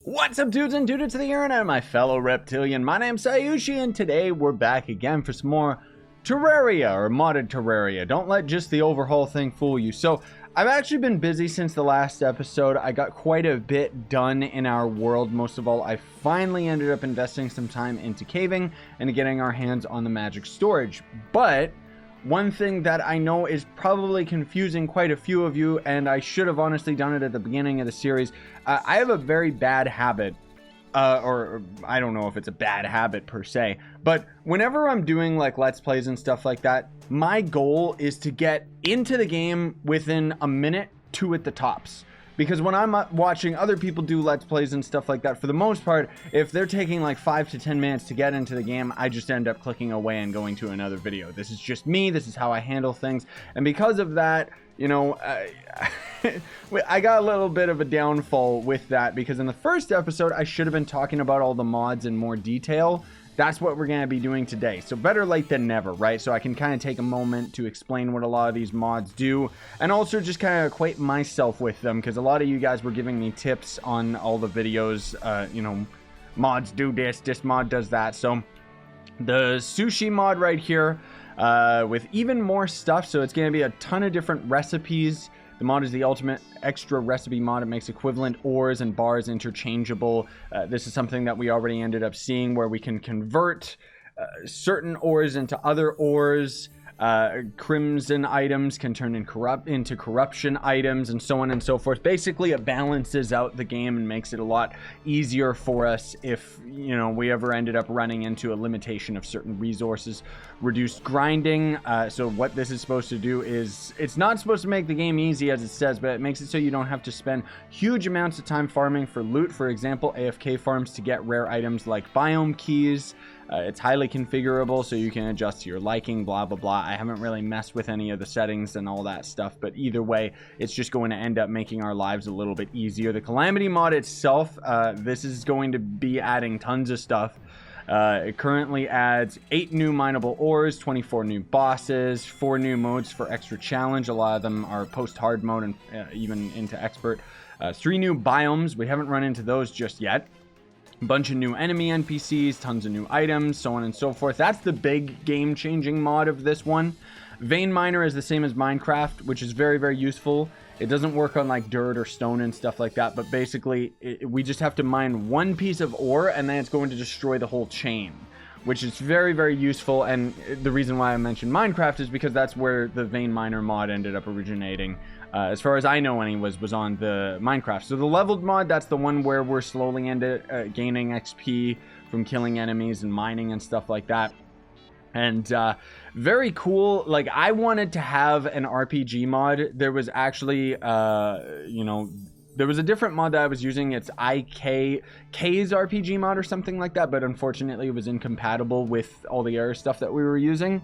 What's up, dudes and dudettes of the internet, my fellow reptilian? My name's Scyushi, and today we're back again for some more Terraria, or modded Terraria. Don't let just the overhaul thing fool you. So, I've actually been busy since the last episode. I got quite a bit done in our world. Most of all, I finally ended up investing some time into caving and getting our hands on the magic storage. But one thing that I know is probably confusing quite a few of you, and I should have honestly done it at the beginning of the series. I have a very bad habit, or I don't know if it's a bad habit per se, but whenever I'm doing like Let's Plays and stuff like that, my goal is to get into the game within a minute, two at the tops. Because when I'm watching other people do Let's Plays and stuff like that, for the most part, if they're taking like 5 to 10 minutes to get into the game, I just end up clicking away and going to another video. This is just me. This is how I handle things. And because of that, you know, I got a little bit of a downfall with that, because in the first episode, I should have been talking about all the mods in more detail. That's what we're going to be doing today. So better late than never, right? So I can kind of take a moment to explain what a lot of these mods do, and also just kind of acquaint myself with them, because a lot of you guys were giving me tips on all the videos. You know, mods do this mod does that. So the Scyushi mod right here, with even more stuff. So it's going to be a ton of different recipes. The mod is the ultimate extra recipe mod. It makes equivalent ores and bars interchangeable. This is something that we already ended up seeing, where we can convert certain ores into other ores. Crimson items can turn into corruption items, and so on and so forth. Basically, it balances out the game and makes it a lot easier for us if, you know, we ever ended up running into a limitation of certain resources. Reduced grinding. So what this is supposed to do is, it's not supposed to make the game easy as it says, but it makes it so you don't have to spend huge amounts of time farming for loot. For example, AFK farms to get rare items like biome keys. It's highly configurable, so you can adjust to your liking, blah, blah, blah. I haven't really messed with any of the settings and all that stuff, but either way, it's just going to end up making our lives a little bit easier. The Calamity mod itself, this is going to be adding tons of stuff. It currently adds 8 new mineable ores, 24 new bosses, 4 new modes for extra challenge. A lot of them are post-hard mode and even into expert. 3 new biomes. We haven't run into those just yet. A bunch of new enemy NPCs, tons of new items, so on and so forth. That's the big game-changing mod of this one. Vein Miner is the same as Minecraft, which is very, very useful. It doesn't work on like dirt or stone and stuff like that, but basically we just have to mine one piece of ore, and then it's going to destroy the whole chain, which is very, very useful. And the reason why I mentioned Minecraft is because that's where the Vein Miner mod ended up originating. As far as I know anyways, was on the Minecraft. So the leveled mod, that's the one where we're slowly gaining XP from killing enemies and mining and stuff like that. And very cool. Like, I wanted to have an RPG mod. There was actually, you know, there was a different mod that I was using. It's K's RPG mod or something like that, but unfortunately it was incompatible with all the other stuff that we were using,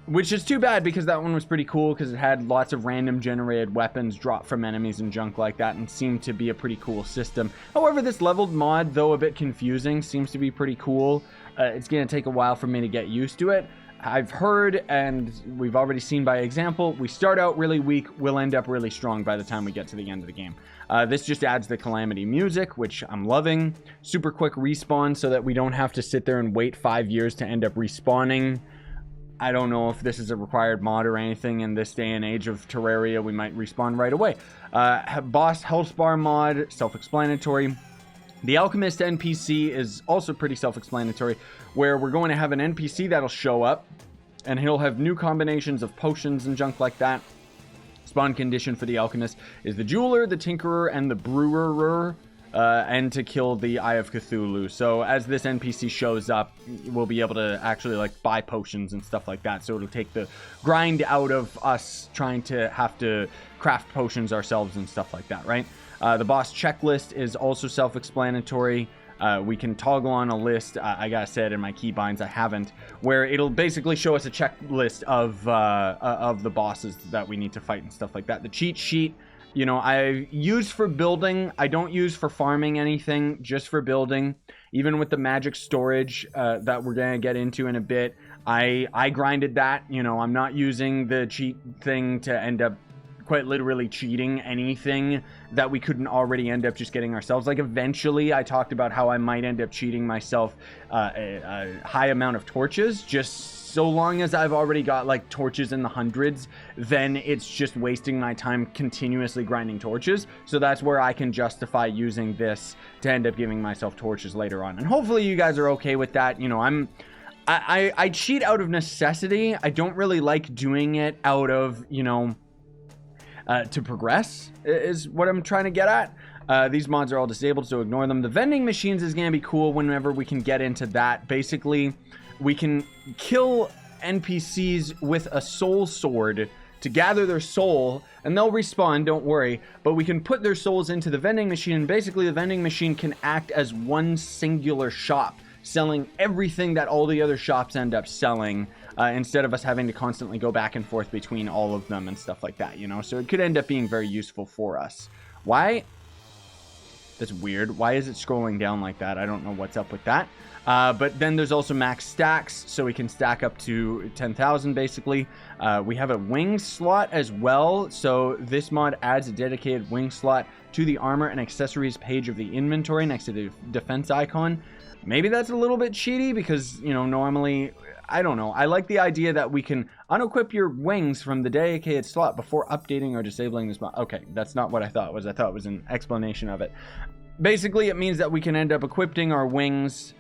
which is too bad, because that one was pretty cool, because it had lots of random generated weapons drop from enemies and junk like that, and seemed to be a pretty cool system. However, this leveled mod, though a bit confusing, seems to be pretty cool. It's going to take a while for me to get used to it. I've heard, and we've already seen by example, we start out really weak, we'll end up really strong by the time we get to the end of the game. This just adds the Calamity music, which I'm loving. Super quick respawn, so that we don't have to sit there and wait 5 years to end up respawning. I don't know if this is a required mod or anything. In this day and age of Terraria, we might respawn right away. Boss health bar mod, self-explanatory. The Alchemist NPC is also pretty self-explanatory, where we're going to have an NPC that'll show up, and he'll have new combinations of potions and junk like that. Spawn condition for the Alchemist is the Jeweler, the Tinkerer, and the Brewer, and to kill the Eye of Cthulhu. So as this NPC shows up, we'll be able to actually like buy potions and stuff like that. So it'll take the grind out of us trying to have to craft potions ourselves and stuff like that, right? The boss checklist is also self-explanatory. We can toggle on a list. I gotta say it in my keybinds, I haven't, where it'll basically show us a checklist of the bosses that we need to fight and stuff like that. The cheat sheet, you know, I use for building. I don't use for farming anything, just for building. Even with the magic storage that we're gonna get into in a bit, I grinded that. You know, I'm not using the cheat thing to end up quite literally cheating anything that we couldn't already end up just getting ourselves. Like eventually I talked about how I might end up cheating myself a high amount of torches, just so long as I've already got like torches in the hundreds, then it's just wasting my time continuously grinding torches. So that's where I can justify using this to end up giving myself torches later on. And hopefully you guys are okay with that. You know, I cheat out of necessity. I don't really like doing it out of, you know, to progress is what I'm trying to get at. These mods are all disabled, so ignore them. The vending machines is gonna be cool whenever we can get into that. Basically, we can kill NPCs with a soul sword to gather their soul, and they'll respawn, don't worry, but we can put their souls into the vending machine, and basically the vending machine can act as one singular shop, selling everything that all the other shops end up selling, instead of us having to constantly go back and forth between all of them and stuff like that, you know? So it could end up being very useful for us. Why? That's weird. Why is it scrolling down like that? I don't know what's up with that. But then there's also max stacks, so we can stack up to 10,000 basically. We have a wing slot as well, so this mod adds a dedicated wing slot to the armor and accessories page of the inventory next to the defense icon. Maybe that's a little bit cheaty because, you know, normally, I don't know. I like the idea that we can unequip your wings from the dedicated slot before updating or disabling this mod. Okay, that's not what I thought it was. I thought it was an explanation of it. Basically, it means that we can end up equipping our wings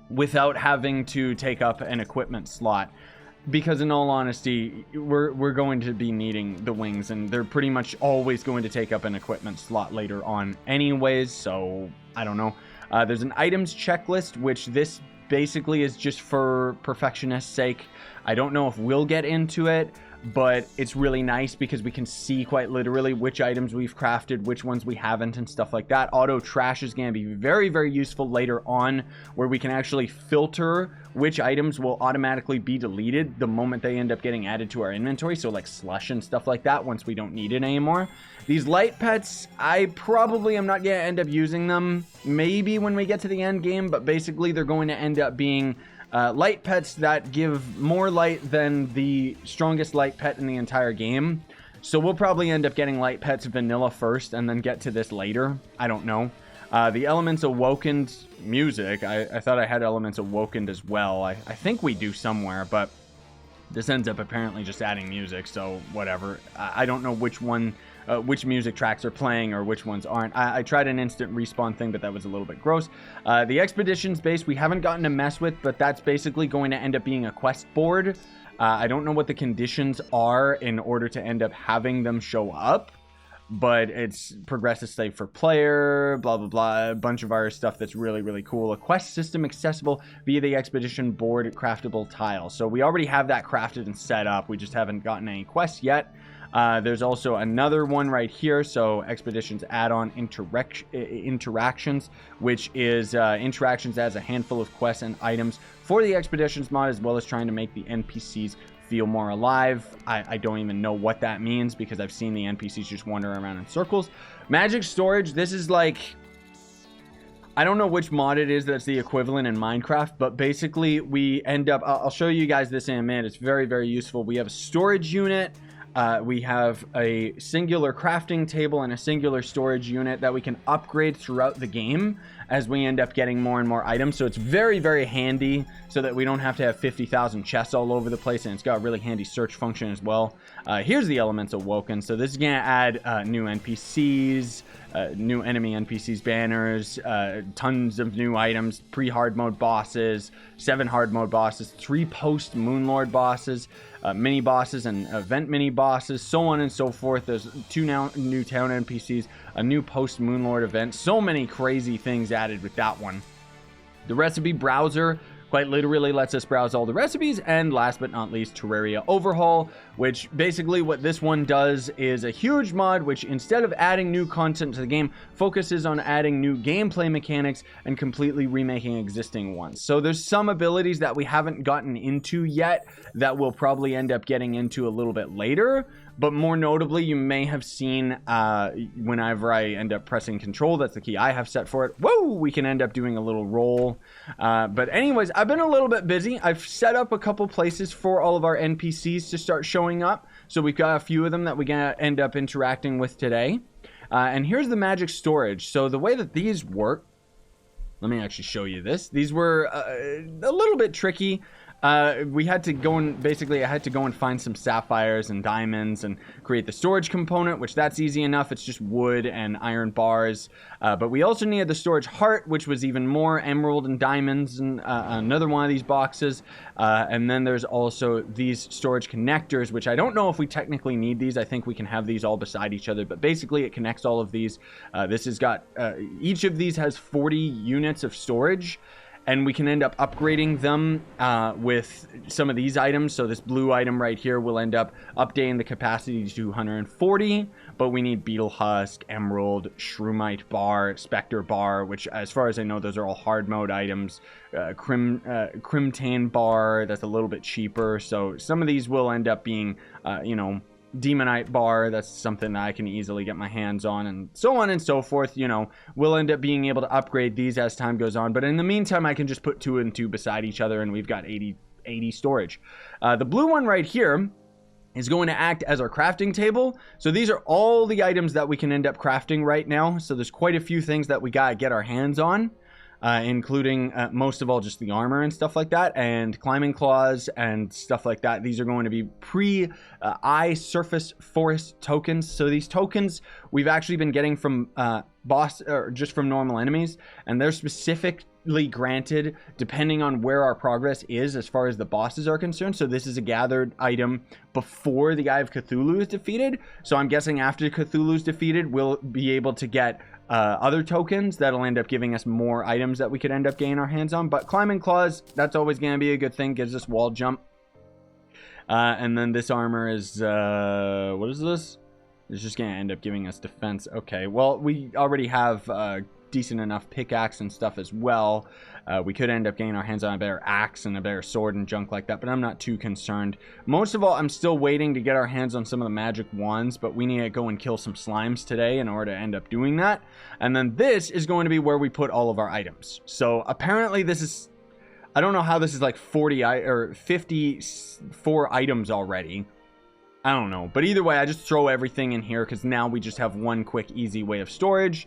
without having to take up an equipment slot, because in all honesty, we're going to be needing the wings, and they're pretty much always going to take up an equipment slot later on anyways, so I don't know. There's an items checklist, which this basically is just for perfectionist's sake. I don't know if we'll get into it, but it's really nice because we can see quite literally which items we've crafted, which ones we haven't, and stuff like that. Auto trash is going to be very, very useful later on, where we can actually filter which items will automatically be deleted the moment they end up getting added to our inventory. So like slush and stuff like that, once we don't need it anymore. These light pets, I probably am not going to end up using them, maybe when we get to the end game, but basically they're going to end up being light pets that give more light than the strongest light pet in the entire game. So we'll probably end up getting light pets vanilla first and then get to this later. I don't know. The Elements Awokened music, I thought I had Elements Awokened as well. I think we do somewhere, but this ends up apparently just adding music, so whatever. I don't know which one, which music tracks are playing or which ones aren't. I tried an instant respawn thing, but that was a little bit gross. The Expeditions base we haven't gotten to mess with, but that's basically going to end up being a quest board. I don't know what the conditions are in order to end up having them show up, but it's progressive save for player, blah, blah, blah, a bunch of our stuff that's really, really cool. A quest system accessible via the expedition board craftable tile. So we already have that crafted and set up. We just haven't gotten any quests yet. There's also another one right here. So expeditions add-on interactions, which is interactions as a handful of quests and items for the expeditions mod, as well as trying to make the NPCs feel more alive. I don't even know what that means because I've seen the NPCs just wander around in circles. Magic storage, this is like, I don't know which mod it is that's the equivalent in Minecraft, but basically we end up, I'll show you guys this in a minute. It's very, very useful. We have a storage unit. We have a singular crafting table and a singular storage unit that we can upgrade throughout the game as we end up getting more and more items. So it's very, very handy so that we don't have to have 50,000 chests all over the place, and it's got a really handy search function as well. Here's the Elements Awoken. So this is going to add new NPCs, new enemy NPCs banners, tons of new items, pre-hard mode bosses, 7 hard mode bosses, 3 post Moonlord bosses, mini bosses and event mini bosses, so on and so forth. There's 2 new town NPCs, a new post Moonlord event, so many crazy things added with that one. The recipe browser quite literally lets us browse all the recipes, and last but not least, Terraria Overhaul, which basically what this one does is a huge mod which, instead of adding new content to the game, focuses on adding new gameplay mechanics and completely remaking existing ones. So there's some abilities that we haven't gotten into yet that we'll probably end up getting into a little bit later, But more notably, you may have seen whenever I end up pressing control, that's the key I have set for it. Whoa, we can end up doing a little roll. But anyways, I've been a little bit busy. I've set up a couple places for all of our NPCs to start showing up. So we've got a few of them that we're going to end up interacting with today. And here's the magic storage. So the way that these work, let me actually show you this. These were a little bit tricky. We had to go and basically I had to go and find some sapphires and diamonds and create the storage component, which that's easy enough. It's just wood and iron bars. But we also needed the storage heart, which was even more emerald and diamonds and another one of these boxes. And then there's also these storage connectors, which I don't know if we technically need these. I think we can have these all beside each other, but basically it connects all of these. This has got, each of these has 40 units of storage. And we can end up upgrading them with some of these items. So this blue item right here will end up updating the capacity to 240. But we need beetle husk, emerald, shroomite bar, specter bar, which as far as I know, those are all hard mode items. Crimtane bar, that's a little bit cheaper. So some of these will end up being, you know, demonite bar, that's something that I can easily get my hands on, and so on and so forth. You know, we'll end up being able to upgrade these as time goes on, but in the meantime I can just put 2 and 2 beside each other and we've got 80 storage. The blue one right here is going to act as our crafting table. So these are all the items that we can end up crafting right now. So there's quite a few things that we gotta get our hands on. Including most of all just the armor and stuff like that, and climbing claws and stuff like that. These are going to be pre-eye surface forest tokens. So these tokens we've actually been getting from boss or just from normal enemies, and they're specifically granted depending on where our progress is as far as the bosses are concerned. So this is a gathered item before the Eye of Cthulhu is defeated. So I'm guessing after Cthulhu's defeated, we'll be able to get other tokens that'll end up giving us more items that we could end up getting our hands on. But climbing claws, that's always going to be a good thing, gives us wall jump. And then this armor is what is this? It's just going to end up giving us defense. Okay, well, we already have decent enough pickaxe and stuff as well. We could end up getting our hands on a better axe and a better sword and junk like that, but I'm not too concerned. Most of all, I'm still waiting to get our hands on some of the magic wands, but we need to go and kill some slimes today in order to end up doing that. And then this is going to be where we put all of our items. So apparently this is, I don't know how this is like 54 items already. I don't know, but either way, I just throw everything in here because now we just have one quick, easy way of storage.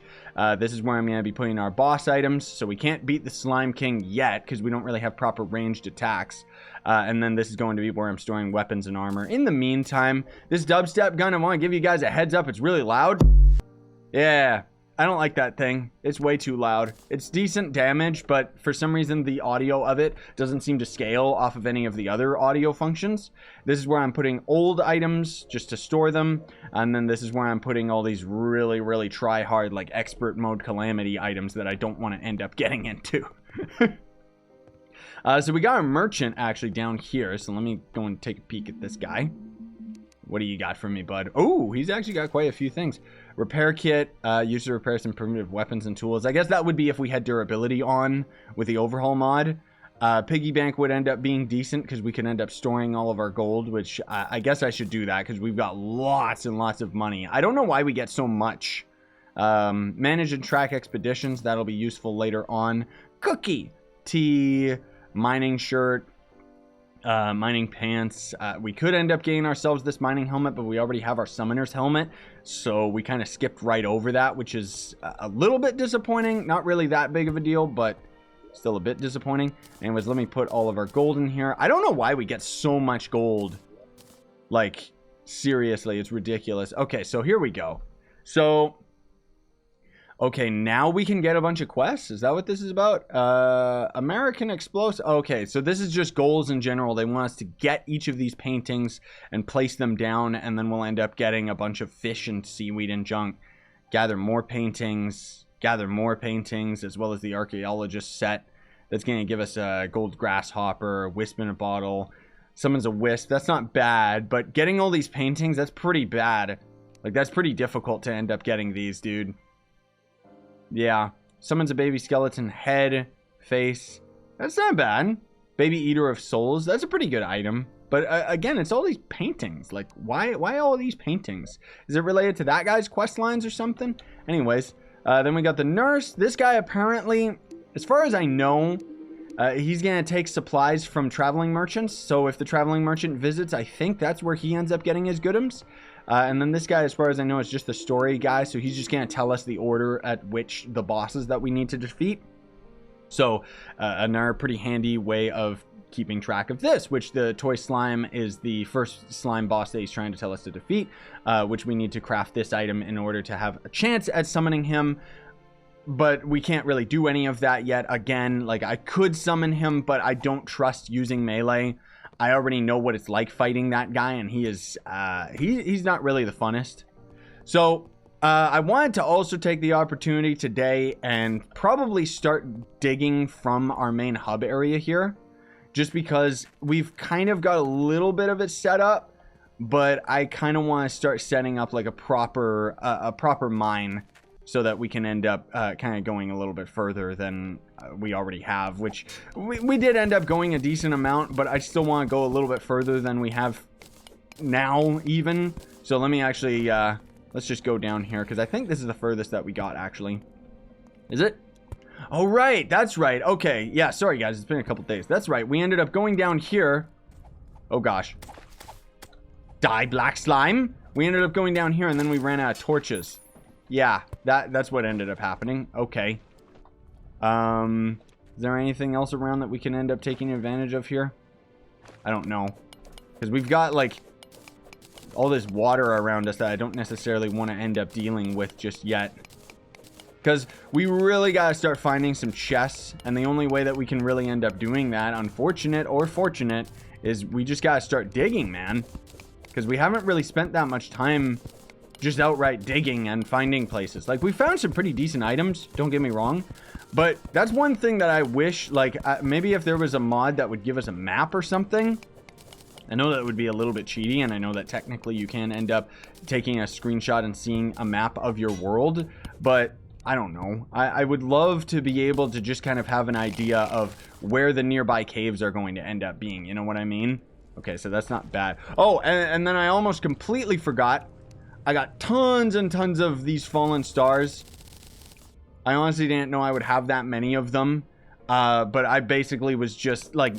This is where I'm going to be putting our boss items, so we can't beat the Slime King yet because we don't really have proper ranged attacks. And then this is going to be where I'm storing weapons and armor. In the meantime, this dubstep gun, I want to give you guys a heads up, it's really loud. Yeah, I don't like that thing. It's way too loud. It's decent damage, but for some reason the audio of it doesn't seem to scale off of any of the other audio functions. This is where I'm putting old items just to store them, and then this is where I'm putting all these really, really try hard, like expert mode Calamity items that I don't want to end up getting into. So we got a merchant actually down here, so let me go and take a peek at this guy. What do you got for me, bud? Oh, he's actually got quite a few things. Repair kit, used to repair some primitive weapons and tools. I guess that would be if we had durability on with the Overhaul mod. Piggy bank would end up being decent because we can end up storing all of our gold, which I guess I should do that because we've got lots and lots of money. I don't know why we get so much. Manage and track expeditions. That'll be useful later on. Cookie, tea, mining shirt. Mining pants. We could end up getting ourselves this mining helmet, but we already have our summoner's helmet, so we kind of skipped right over that, which is a little bit disappointing. Not really that big of a deal, but still a bit disappointing. Anyways, let me put all of our gold in here. I don't know why we get so much gold. Like, seriously, it's ridiculous. Okay, so here we go. So okay, now we can get a bunch of quests. Is that what this is about? American Explosive. Okay, so this is just goals in general. They want us to get each of these paintings and place them down, and then we'll end up getting a bunch of fish and seaweed and junk. Gather more paintings, as well as the archaeologist set. That's going to give us a gold grasshopper, a wisp in a bottle. Summons a wisp. That's not bad, but getting all these paintings, that's pretty bad. Like, that's pretty difficult to end up getting these, dude. Yeah, summons a baby skeleton head, face. That's not bad. Baby eater of souls. That's a pretty good item. But again, it's all these paintings. Like, why all these paintings? Is it related to that guy's quest lines or something? Anyways, then we got the nurse. This guy apparently, as far as I know, he's going to take supplies from traveling merchants. So if the traveling merchant visits, I think that's where he ends up getting his goodums. And then this guy, as far as I know, is just the story guy. So he's just going to tell us the order at which the bosses that we need to defeat. So another pretty handy way of keeping track of this, which the toy slime is the first slime boss that he's trying to tell us to defeat, which we need to craft this item in order to have a chance at summoning him. But we can't really do any of that yet. Again, like, I could summon him, but I don't trust using melee. I already know what it's like fighting that guy, and he is he's not really the funnest. So I wanted to also take the opportunity today and probably start digging from our main hub area here, just because we've kind of got a little bit of it set up, but I kind of want to start setting up like a proper mine, so that we can end up kind of going a little bit further than we already have, which we did end up going a decent amount, but I still want to go a little bit further than we have now even. So let me actually, let's just go down here, because I think this is the furthest that we got, actually. Is it? Oh, right. That's right. Okay. Yeah, sorry, guys. It's been a couple days. That's right. We ended up going down here. Oh, gosh. Die, black slime. We ended up going down here, and then we ran out of torches. Yeah, that's what ended up happening. Okay. Is there anything else around that we can end up taking advantage of here? I don't know. Because we've got, like, all this water around us that I don't necessarily want to end up dealing with just yet. Because we really got to start finding some chests. And the only way that we can really end up doing that, unfortunate or fortunate, is we just got to start digging, man. Because we haven't really spent that much time just outright digging and finding places. Like, we found some pretty decent items, don't get me wrong, but that's one thing that I wish, like, maybe if there was a mod that would give us a map or something. I know that would be a little bit cheaty, and I know that technically you can end up taking a screenshot and seeing a map of your world, but I don't know. I would love to be able to just kind of have an idea of where the nearby caves are going to end up being, you know what I mean? Okay, so that's not bad. Oh, and then I almost completely forgot. I got tons and tons of these fallen stars. I honestly didn't know I would have that many of them. But I basically was just like,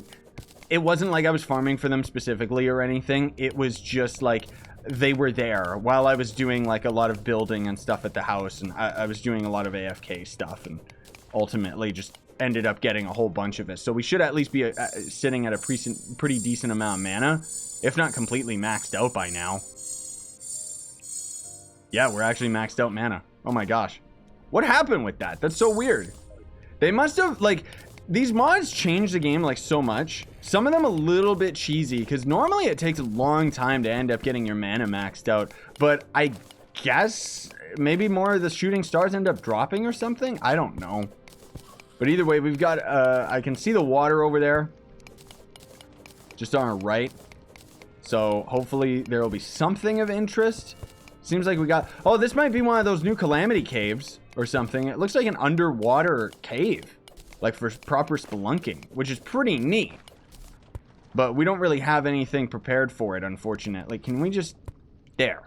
it wasn't like I was farming for them specifically or anything. It was just like they were there while I was doing like a lot of building and stuff at the house. And I was doing a lot of AFK stuff, and ultimately just ended up getting a whole bunch of it. So we should at least be sitting at a pretty decent amount of mana, if not completely maxed out by now. Yeah, we're actually maxed out mana. Oh my gosh. What happened with that? That's so weird. They must have, like, these mods changed the game, like, so much. Some of them a little bit cheesy, because normally it takes a long time to end up getting your mana maxed out. But I guess maybe more of the shooting stars end up dropping or something? I don't know. But either way, we've got, I can see the water over there. Just on our right. So hopefully there will be something of interest. Seems like we got... Oh, this might be one of those new Calamity caves or something. It looks like an underwater cave, like for proper spelunking, which is pretty neat. But we don't really have anything prepared for it, unfortunately. Can we just... There.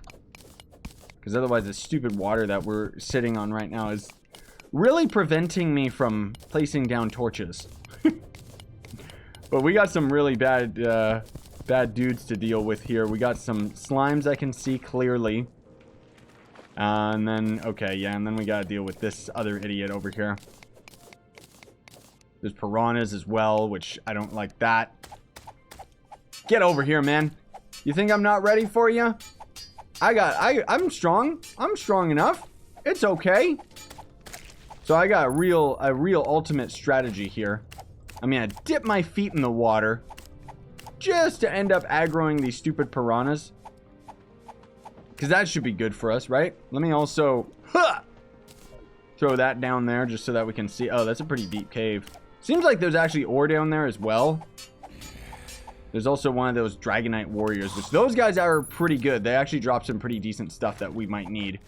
Because otherwise the stupid water that we're sitting on right now is really preventing me from placing down torches. But we got some really bad dudes to deal with here. We got some slimes I can see clearly. And then, okay, yeah, and then we gotta deal with this other idiot over here. There's piranhas as well, which I don't like that. Get over here, man. You think I'm not ready for you? I'm strong. I'm strong enough. It's okay. So I got a real ultimate strategy here. I'm gonna dip my feet in the water just to end up aggroing these stupid piranhas. Because that should be good for us, right? Let me also throw that down there just so that we can see. Oh, that's a pretty deep cave. Seems like there's actually ore down there as well. There's also one of those Dragonite warriors, which those guys are pretty good. They actually drop some pretty decent stuff that we might need.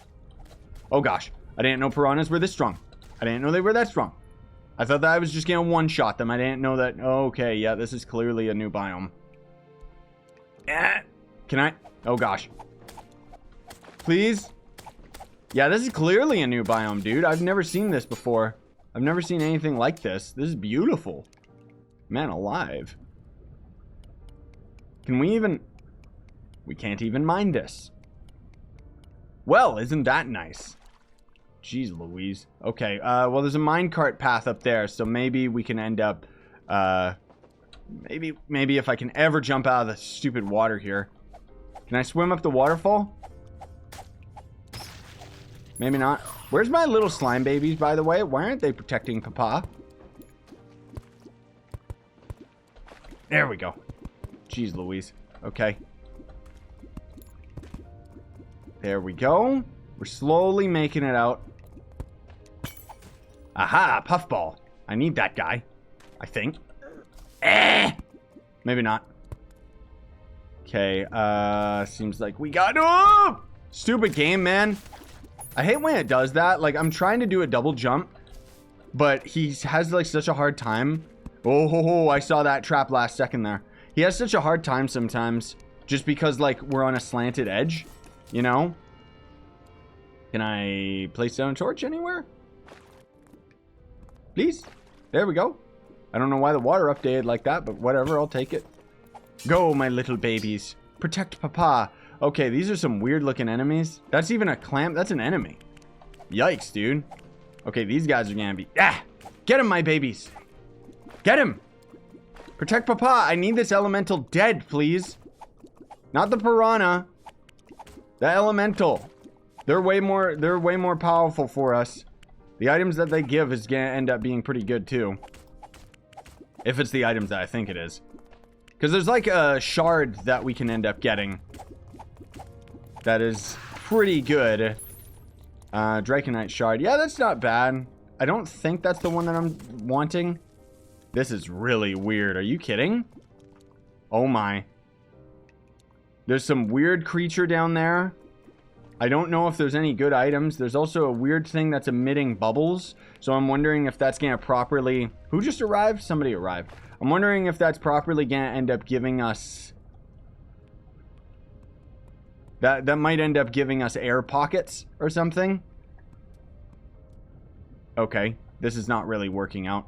Oh gosh, I didn't know piranhas were this strong. I didn't know they were that strong. I thought that I was just gonna one-shot them. I didn't know that. Okay, yeah, this is clearly a new biome. Can I? Oh, gosh. Please? Yeah, this is clearly a new biome, dude. I've never seen this before. I've never seen anything like this. This is beautiful. Man alive. Can we even... We can't even mine this. Well, isn't that nice? Jeez Louise. Okay, well, there's a minecart path up there, so maybe we can end up... Maybe if I can ever jump out of the stupid water here. Can I swim up the waterfall? Maybe not. Where's my little slime babies, by the way? Why aren't they protecting Papa? There we go. Jeez Louise. Okay. There we go. We're slowly making it out. Aha! Puffball. I need that guy. I think. Maybe not. Okay, seems like we got... Oh! Stupid game, man. I hate when it does that. Like, I'm trying to do a double jump, but he has, like, such a hard time. Oh, I saw that trap last second there. He has such a hard time sometimes, just because, like, we're on a slanted edge, you know? Can I place down a torch anywhere? Please? There we go. I don't know why the water updated like that, but whatever, I'll take it. Go, my little babies. Protect Papa. Okay, these are some weird-looking enemies. That's even a clamp. That's an enemy. Yikes, dude. Okay, these guys are gonna be... Ah! Get him, my babies. Get him. Protect Papa. I need this elemental dead, please. Not the piranha. The elemental. They're way more powerful for us. The items that they give is gonna end up being pretty good, too. If it's the items that I think it is. Because there's like a shard that we can end up getting. That is pretty good. Draconite shard. Yeah, that's not bad. I don't think that's the one that I'm wanting. This is really weird. Are you kidding? Oh my. There's some weird creature down there. I don't know if there's any good items. There's also a weird thing that's emitting bubbles. So I'm wondering if that's going to properly... Who just arrived? Somebody arrived. I'm wondering if that's properly going to end up giving us... That might end up giving us air pockets or something. Okay. This is not really working out.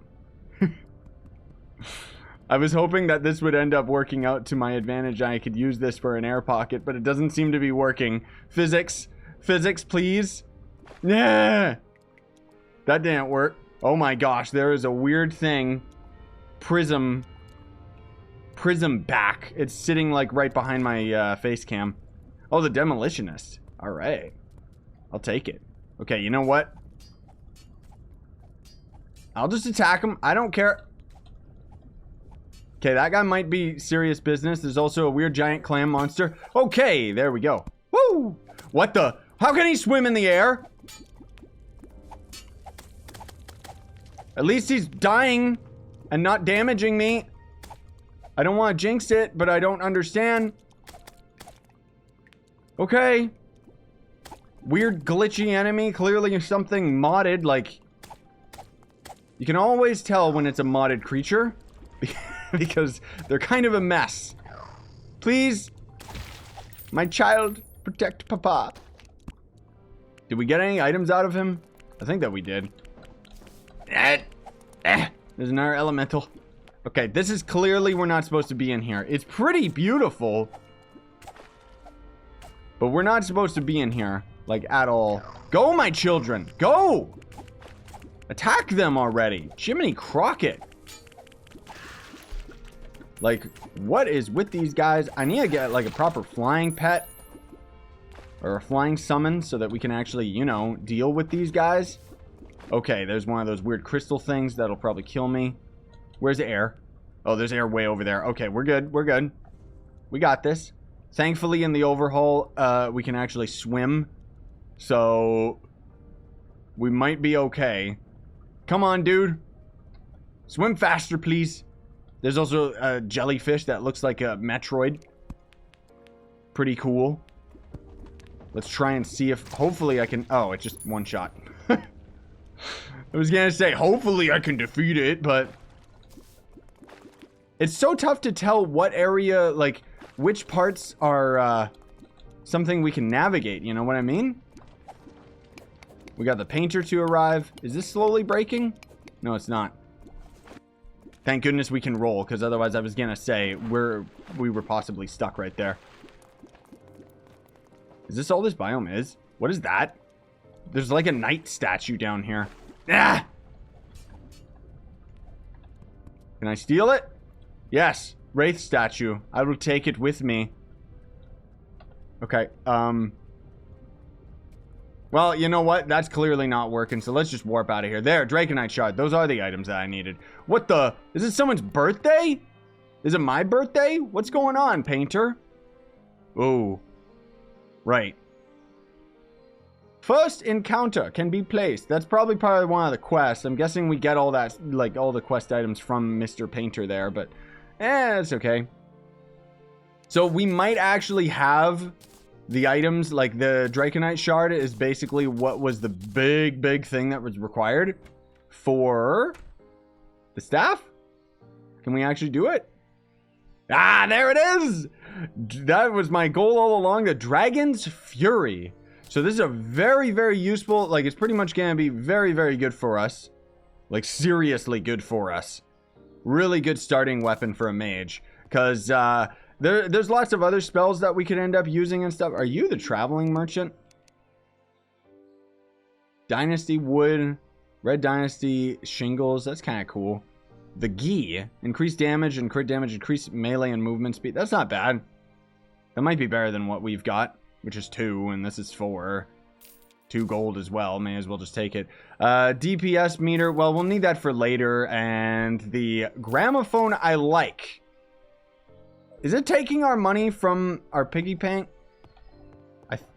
I was hoping that this would end up working out to my advantage. I could use this for an air pocket, but it doesn't seem to be working. Physics. Physics, please. Yeah. That didn't work. Oh my gosh, there is a weird thing. Prism back. It's sitting like right behind my face cam. Oh, the demolitionist. All right. I'll take it. Okay, you know what? I'll just attack him. I don't care. Okay, that guy might be serious business. There's also a weird giant clam monster. Okay, there we go. Woo! What the? How can he swim in the air? At least he's dying and not damaging me. I don't want to jinx it, but I don't understand. Okay. Weird glitchy enemy. Clearly something modded. Like, you can always tell when it's a modded creature. Because they're kind of a mess. Please, my child, protect Papa. Did we get any items out of him? I think that we did. There's another elemental. Okay, this is clearly we're not supposed to be in here. It's pretty beautiful. But we're not supposed to be in here, like, at all. Go, my children. Go! Attack them already. Jiminy Crockett. Like, what is with these guys? I need to get, like, a proper flying pet. Or a flying summon so that we can actually, you know, deal with these guys. Okay, there's one of those weird crystal things that'll probably kill me. Where's the air? Oh, there's air way over there. Okay, we're good. We're good. We got this. Thankfully, in the overhaul, we can actually swim. So, we might be okay. Come on, dude. Swim faster, please. There's also a jellyfish that looks like a Metroid. Pretty cool. Let's try and see if... Hopefully I can... Oh, it's just one shot. I was gonna say, hopefully I can defeat it, but... It's so tough to tell what area, like... which parts are something we can navigate, you know what I mean? We got the painter to arrive. Is this slowly breaking? No, it's not. Thank goodness we can roll, because otherwise I was gonna say we were possibly stuck right there. Is this all this biome is? What is that? There's like a knight statue down here. Ah! Can I steal it? Yes. Wraith statue. I will take it with me. Okay. Well, you know what? That's clearly not working, so let's just warp out of here. There, Draconite shard. Those are the items that I needed. What the? Is it someone's birthday? Is it my birthday? What's going on, painter? Oh. Right. First encounter can be placed. That's probably part of one of the quests. I'm guessing we get all that, like, all the quest items from Mr. Painter there, but it's okay. So we might actually have the items, like the Draconite shard is basically what was the big thing that was required for the staff. Can we actually do it? Ah, there it is! That was my goal all along, the Dragon's Fury. So this is a very useful, like, it's pretty much gonna be very good for us. Like, seriously good for us. Really good starting weapon for a mage. Because, there's lots of other spells that we could end up using and stuff. Are you the traveling merchant? Dynasty wood, red dynasty shingles. That's kind of cool. The Gi, increased damage and crit damage, increased melee and movement speed. That's not bad. That might be better than what we've got, which is 2, and this is 4. 2 gold as well. May as well just take it. DPS meter. Well, we'll need that for later. And the gramophone I like. Is it taking our money from our piggy bank?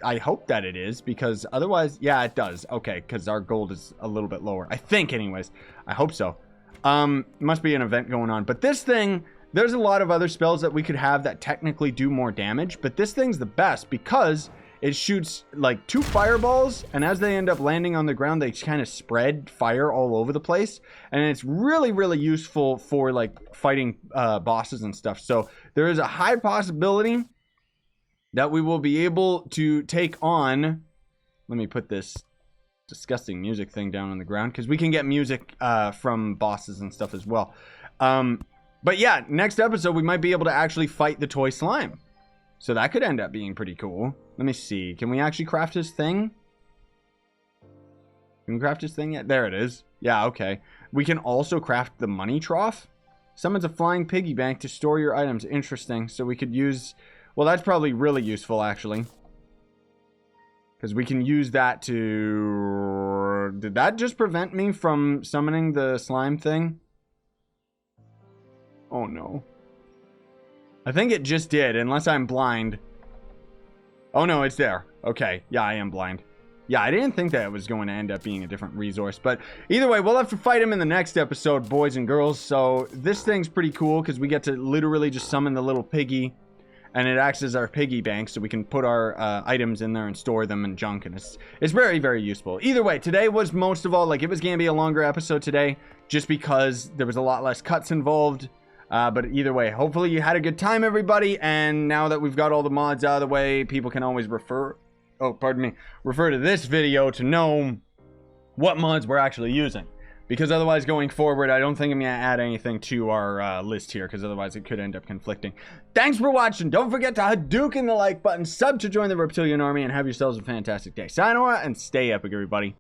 I hope that it is, because otherwise, yeah, it does. Okay, because our gold is a little bit lower. I think, anyways. I hope so. Must be an event going on. But this thing, there's a lot of other spells that we could have that technically do more damage. But this thing's the best because it shoots like 2 fireballs. And as they end up landing on the ground, they kind of spread fire all over the place. And it's really useful for like fighting bosses and stuff. So there is a high possibility that we will be able to take on... Let me put this disgusting music thing down on the ground, because we can get music from bosses and stuff as well. But yeah, next episode we might be able to actually fight the toy slime, so that could end up being pretty cool. Let me see, can we actually craft his thing? Can we craft his thing yet? There it is. Yeah, okay. We can also craft the money trough. Summons a flying piggy bank to store your items. Interesting. So we could use, well, that's probably really useful actually, because we can use that to... Did that just prevent me from summoning the slime thing? Oh, no. I think it just did, unless I'm blind. Oh, no, it's there. Okay. Yeah, I am blind. Yeah, I didn't think that it was going to end up being a different resource. But either way, we'll have to fight him in the next episode, boys and girls. So this thing's pretty cool, because we get to literally just summon the little piggy. And it acts as our piggy bank, so we can put our items in there and store them and junk. And it's very useful. Either way, today was most of all, like, it was going to be a longer episode today, just because there was a lot less cuts involved. But either way, hopefully you had a good time, everybody. And now that we've got all the mods out of the way, people can always refer to this video to know what mods we're actually using. Because otherwise, going forward, I don't think I'm going to add anything to our list here, because otherwise it could end up conflicting. Thanks for watching. Don't forget to Hadouken the like button, sub to join the Reptilian Army, and have yourselves a fantastic day. Sayonara, and stay epic, everybody.